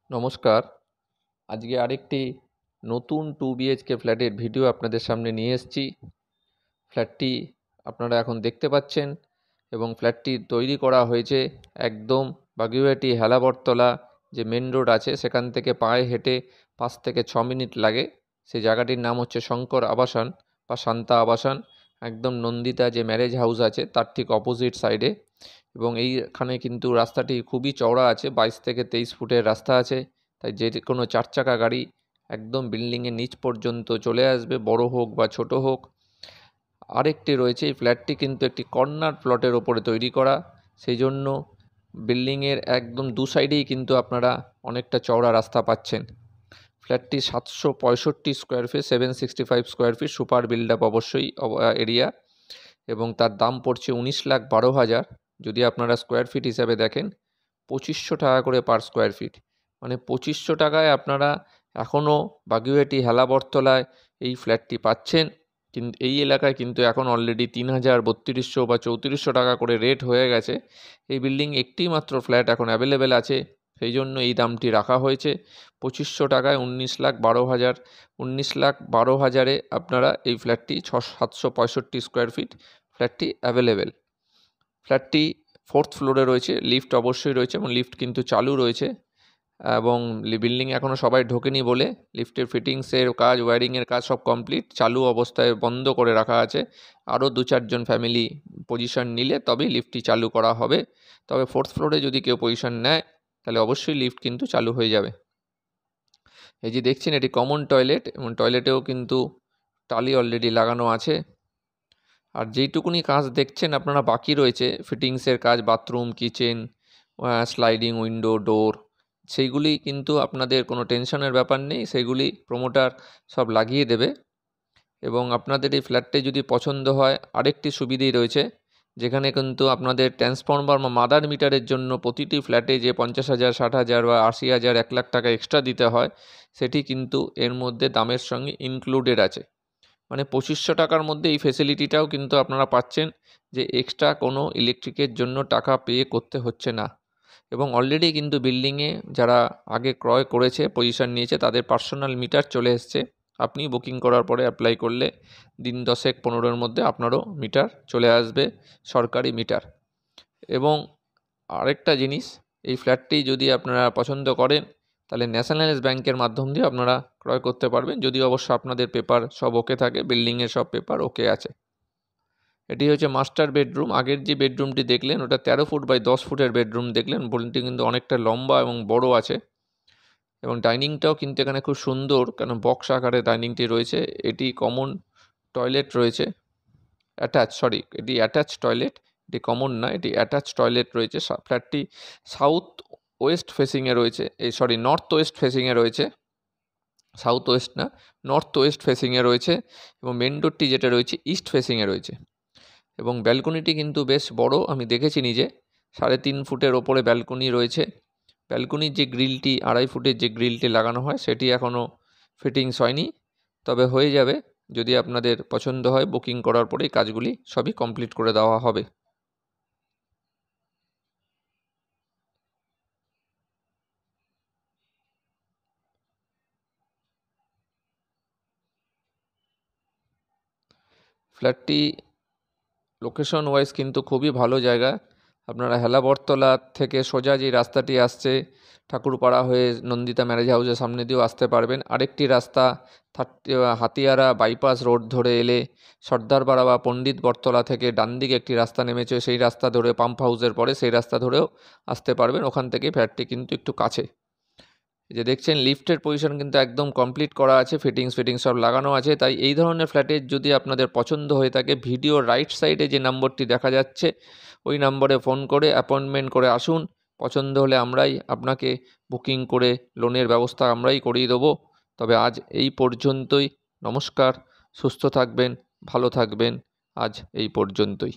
নমস্কার। আজকে আরেকটি নতুন 2 বিএইচকে ফ্ল্যাটের ভিডিও আপনাদের সামনে নিয়ে এসেছি। ফ্ল্যাটটি আপনারা এখন দেখতে পাচ্ছেন এবং ফ্ল্যাটটি তৈরি করা হয়েছে একদম বাগুইআটি হেলাবরতলা যে মেন রোড আছে সেখান থেকে পায়ে হেঁটে 5 থেকে 6 মিনিট লাগে। সেই জায়গাটির নাম হচ্ছে শঙ্কর আবাসন বা শান্তা আবাসন, একদম নন্দিতা যে ম্যারেজ হাউস আছে তার ঠিক অপোজিট সাইডে। এবং এইখানে কিন্তু রাস্তাটি খুবই চওড়া আছে, 22 থেকে 23 ফুটের রাস্তা আছে, তাই যে কোনো 4 চাকা গাড়ি একদম বিল্ডিংয়ের নিচ পর্যন্ত চলে আসবে, বড় হোক বা ছোট হোক। আরেকটি রয়েছে, এই ফ্ল্যাটটি কিন্তু একটি কর্নার প্লটের ওপরে তৈরি করা, সেই জন্য বিল্ডিংয়ের একদম দু সাইডেই কিন্তু আপনারা অনেকটা চওড়া রাস্তা পাচ্ছেন। ফ্ল্যাটটি 765 square feet, 765 square feet, super build up অবশ্যই এরিয়া, এবং তার দাম পড়ছে 19,12,000। যদি আপনারা স্কোয়ার ফিট হিসাবে দেখেন 2500 টাকা করে পার স্কোয়ার ফিট, মানে 2500 টাকায় আপনারা এখনও বাগুইআটি হেলাবরতলায় এই ফ্ল্যাটটি পাচ্ছেন। কিন্তু এই এলাকায় কিন্তু এখন অলরেডি 3,000, 3200 বা 3400 টাকা করে রেট হয়ে গেছে। এই বিল্ডিং একটি মাত্র ফ্ল্যাট এখন অ্যাভেলেবেল আছে, সেই জন্য এই দামটি রাখা হয়েছে 2500 টাকায়। 19,12,000, 19,12,000-এ আপনারা এই ফ্ল্যাটটি 765 স্কোয়ার ফিট ফ্ল্যাটটি অ্যাভেলেবেল। ফ্ল্যাটটি 4th ফ্লোরে রয়েছে, লিফট অবশ্যই রয়েছে এবং লিফট কিন্তু চালু রয়েছে, এবং বিল্ডিং এখনও সবাই ঢোকেনি বলে লিফটের ফিটিংসের কাজ, ওয়্যারিংয়ের কাজ সব কমপ্লিট, চালু অবস্থায় বন্ধ করে রাখা আছে। আরও 2-4 জন ফ্যামিলি পজিশন নিলে তবেই লিফটটি চালু করা হবে। তবে 4th ফ্লোরে যদি কেউ পজিশন নেয় তাহলে অবশ্যই লিফট কিন্তু চালু হয়ে যাবে। এই যে দেখছেন এটি কমন টয়লেট, এবং টয়লেটেও কিন্তু টালি অলরেডি লাগানো আছে। আর যেইটুকুনি কাজ দেখছেন আপনারা বাকি রয়েছে ফিটিংসের কাজ, বাথরুম, কিচেন, স্লাইডিং উইন্ডো, ডোর, সেইগুলি কিন্তু আপনাদের কোনো টেনশনের ব্যাপার নেই, সেইগুলি প্রমোটার সব লাগিয়ে দেবে। এবং আপনাদের এই ফ্ল্যাটটি যদি পছন্দ হয় আরেকটি সুবিধেই রয়েছে, যেখানে কিন্তু আপনাদের ট্রান্সফরমার বা মাদার মিটারের জন্য প্রতিটি ফ্ল্যাটে যে 50,000, 60,000 বা 80,000, 1 লাখ টাকা এক্সট্রা দিতে হয়, সেটি কিন্তু এর মধ্যে দামের সঙ্গে ইনক্লুডেড আছে। মানে 2500 টাকার মধ্যে এই ফেসিলিটিটাও কিন্তু আপনারা পাচ্ছেন, যে এক্সট্রা কোনো ইলেকট্রিকের জন্য টাকা পে করতে হচ্ছে না। এবং অলরেডি কিন্তু বিল্ডিংয়ে যারা আগে ক্রয় করেছে, পজিশন নিয়েছে, তাদের পার্সোনাল মিটার চলে এসছে। আপনি বুকিং করার পরে অ্যাপ্লাই করলে দিন 10-15-এর মধ্যে আপনারও মিটার চলে আসবে, সরকারি মিটার। এবং আরেকটা জিনিস, এই ফ্ল্যাটটি যদি আপনারা পছন্দ করেন তাহলে ন্যাশনালাইজ ব্যাংকের মাধ্যম দিয়ে আপনারা ক্রয় করতে পারবেন, যদি অবশ্য আপনাদের পেপার সব ওকে থাকে, বিল্ডিংয়ের সব পেপার ওকে আছে। এটি হচ্ছে মাস্টার বেডরুম। আগের যে বেডরুমটি দেখলেন ওটা 13 ফুট বাই 10 ফুটের বেডরুম দেখলেন, বোনটি কিন্তু অনেকটা লম্বা এবং বড় আছে। এবং ডাইনিংটাও কিন্তু এখানে খুব সুন্দর, কারণ বক্স আকারে ডাইনিংটি রয়েছে। এটি কমন টয়লেট রয়েছে, এটি অ্যাটাচ টয়লেট, এটি কমন না, এটি অ্যাটাচ টয়লেট রয়েছে। ফ্ল্যাটটি সাউথ ওয়েস্ট ফেসিংয়ে রয়েছে, নর্থ ওয়েস্ট ফেসিংয়ে রয়েছে, সাউথ ওয়েস্ট না, নর্থ ওয়েস্ট ফেসিংয়ে রয়েছে। এবং মেন ডোরটি যেটা রয়েছে ইস্ট ফেসিংয়ে রয়েছে। এবং ব্যালকনিটি কিন্তু বেশ বড়, আমি দেখেছি নিজে, 3.5 ফুটের ওপরে ব্যালকনি রয়েছে। ব্যালকনির যে গ্রিলটি, 2.5 ফুটের যে গ্রিলটি লাগানো হয় সেটি এখনও ফিটিংস হয়নি, তবে হয়ে যাবে। যদি আপনাদের পছন্দ হয় বুকিং করার পরেই কাজগুলি সবই কমপ্লিট করে দেওয়া হবে। ফ্ল্যাটটি লোকেশন ওয়াইজ কিন্তু খুবই ভালো জায়গা। আপনারা হেলাবরতলা থেকে সোজা যে রাস্তাটি আসছে ঠাকুরপাড়া হয়ে নন্দিতা ম্যারেজ হাউসের সামনে দিয়েও আসতে পারবেন। আরেকটি রাস্তা হাতিয়ারা বাইপাস রোড ধরে এলে সর্দারপাড়া বা পণ্ডিত বটতলা থেকে ডান দিকে একটি রাস্তা নেমেছে, সেই রাস্তা ধরে পাম্প হাউসের পরে সেই রাস্তা ধরেও আসতে পারবেন। ওখান থেকে ফ্ল্যাটটি কিন্তু একটু কাছে। যে দেখছেন লিফটের পজিশন কিন্তু একদম কমপ্লিট করা আছে, ফিটিংস সব লাগানো আছে। তাই এই ধরনের ফ্ল্যাটের যদি আপনাদের পছন্দ হয়ে থাকে, ভিডিও রাইট সাইডে যে নম্বরটি দেখা যাচ্ছে ওই নম্বরে ফোন করে অ্যাপয়েন্টমেন্ট করে আসুন। পছন্দ হলে আমরাই আপনাকে বুকিং করে লোনের ব্যবস্থা আমরাই করিয়ে দেবো। তবে আজ এই পর্যন্তই। নমস্কার, সুস্থ থাকবেন, ভালো থাকবেন। আজ এই পর্যন্তই।